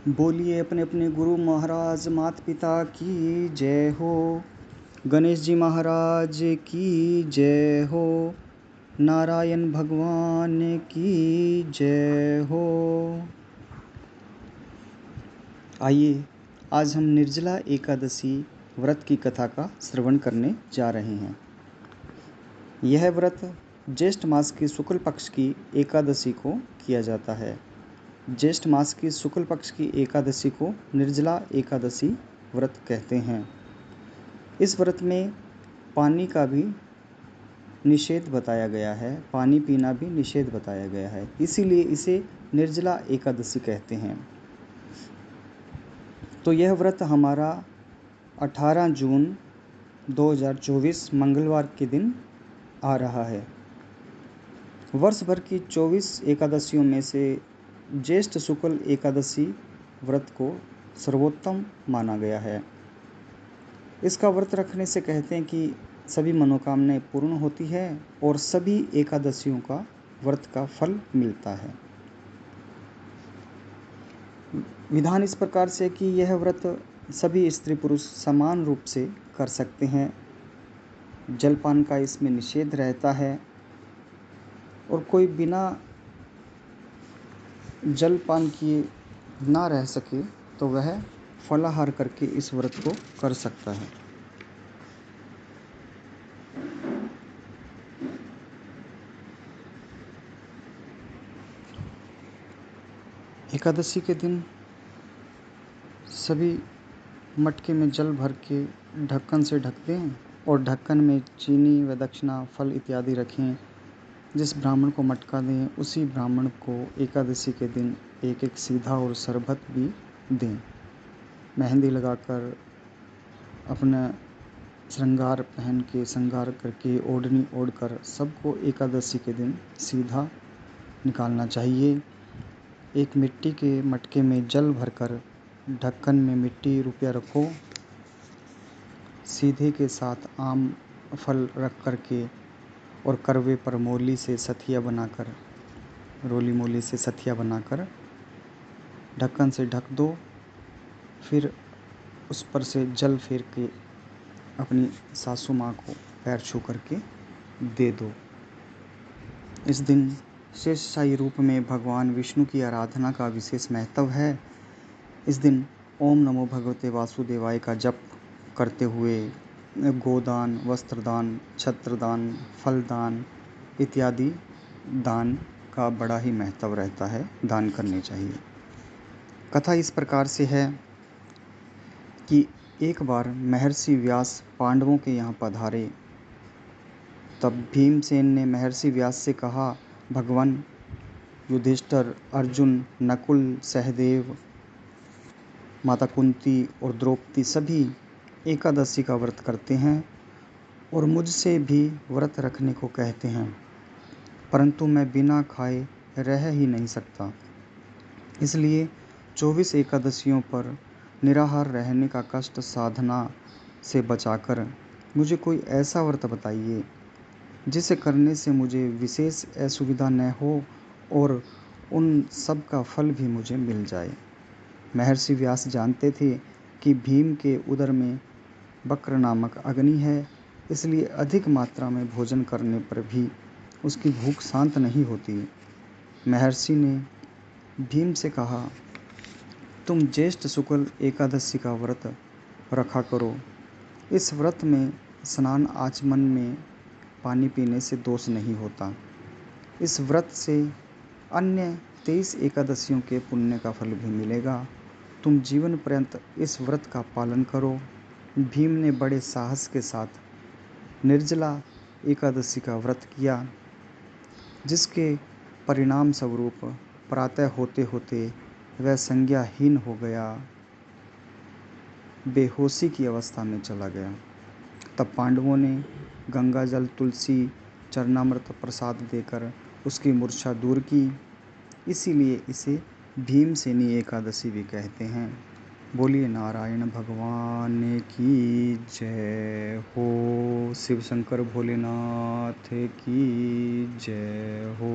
बोलिए अपने अपने गुरु महाराज माता पिता की जय हो। गणेश जी महाराज की जय हो। नारायण भगवान की जय हो। आइए आज हम निर्जला एकादशी व्रत की कथा का श्रवण करने जा रहे हैं। यह व्रत ज्येष्ठ मास की शुक्ल पक्ष की एकादशी को किया जाता है। ज्येष्ठ मास की शुक्ल पक्ष की एकादशी को निर्जला एकादशी व्रत कहते हैं। इस व्रत में पानी का भी निषेध बताया गया है, पानी पीना भी निषेध बताया गया है, इसीलिए इसे निर्जला एकादशी कहते हैं। तो यह व्रत हमारा 18 जून 2024 मंगलवार के दिन आ रहा है। वर्ष भर की 24 एकादशियों में से ज्येष्ठ शुक्ल एकादशी व्रत को सर्वोत्तम माना गया है। इसका व्रत रखने से कहते हैं कि सभी मनोकामनाएं पूर्ण होती है और सभी एकादशियों का व्रत का फल मिलता है। विधान इस प्रकार से कि यह व्रत सभी स्त्री पुरुष समान रूप से कर सकते हैं। जलपान का इसमें निषेध रहता है और कोई बिना जलपान किए ना रह सके तो वह फलाहार करके इस व्रत को कर सकता है। एकादशी के दिन सभी मटके में जल भर के ढक्कन से ढक दें और ढक्कन में चीनी व दक्षिणा फल इत्यादि रखें। जिस ब्राह्मण को मटका दें उसी ब्राह्मण को एकादशी के दिन एक एक सीधा और शरबत भी दें। मेहंदी लगाकर अपना श्रृंगार पहन के श्रृंगार करके ओढ़नी ओढ़कर सबको एकादशी के दिन सीधा निकालना चाहिए। एक मिट्टी के मटके में जल भरकर ढक्कन में मिट्टी रुपया रखो। सीधे के साथ आम फल रख कर के और करवे पर मोली से सथिया बनाकर रोली मोली से सथिया बनाकर ढक्कन से ढक दो। फिर उस पर से जल फेर के अपनी सासू माँ को पैर छू करके दे दो। इस दिन शेषशायी रूप में भगवान विष्णु की आराधना का विशेष महत्व है। इस दिन ओम नमो भगवते वासुदेवाय का जप करते हुए गोदान, वस्त्रदान, छत्रदान, फलदान इत्यादि दान का बड़ा ही महत्व रहता है, दान करने चाहिए। कथा इस प्रकार से है कि एक बार महर्षि व्यास पांडवों के यहाँ पधारे। तब भीमसेन ने महर्षि व्यास से कहा, भगवान युधिष्ठिर, अर्जुन, नकुल, सहदेव, माता कुंती और द्रौपदी सभी एकादशी का व्रत करते हैं और मुझसे भी व्रत रखने को कहते हैं, परंतु मैं बिना खाए रह ही नहीं सकता। इसलिए 24 एकादशियों पर निराहार रहने का कष्ट साधना से बचाकर मुझे कोई ऐसा व्रत बताइए जिसे करने से मुझे विशेष असुविधा न हो और उन सब का फल भी मुझे मिल जाए। महर्षि व्यास जानते थे कि भीम के उदर में वक्र नामक अग्नि है, इसलिए अधिक मात्रा में भोजन करने पर भी उसकी भूख शांत नहीं होती। महर्षि ने भीम से कहा, तुम ज्येष्ठ शुक्ल एकादशी का व्रत रखा करो। इस व्रत में स्नान आचमन में पानी पीने से दोष नहीं होता। इस व्रत से अन्य 23 एकादशियों के पुण्य का फल भी मिलेगा। तुम जीवन पर्यंत इस व्रत का पालन करो। भीम ने बड़े साहस के साथ निर्जला एकादशी का व्रत किया, जिसके परिणाम स्वरूप प्रातः होते होते वह संज्ञाहीन हो गया, बेहोशी की अवस्था में चला गया। तब पांडवों ने गंगा जल, तुलसी, चरणामृत प्रसाद देकर उसकी मूर्छा दूर की। इसीलिए इसे भीमसेनी एकादशी भी कहते हैं। बोलिए नारायण भगवान की जय हो। शिव शंकर भोलेनाथ की जय हो।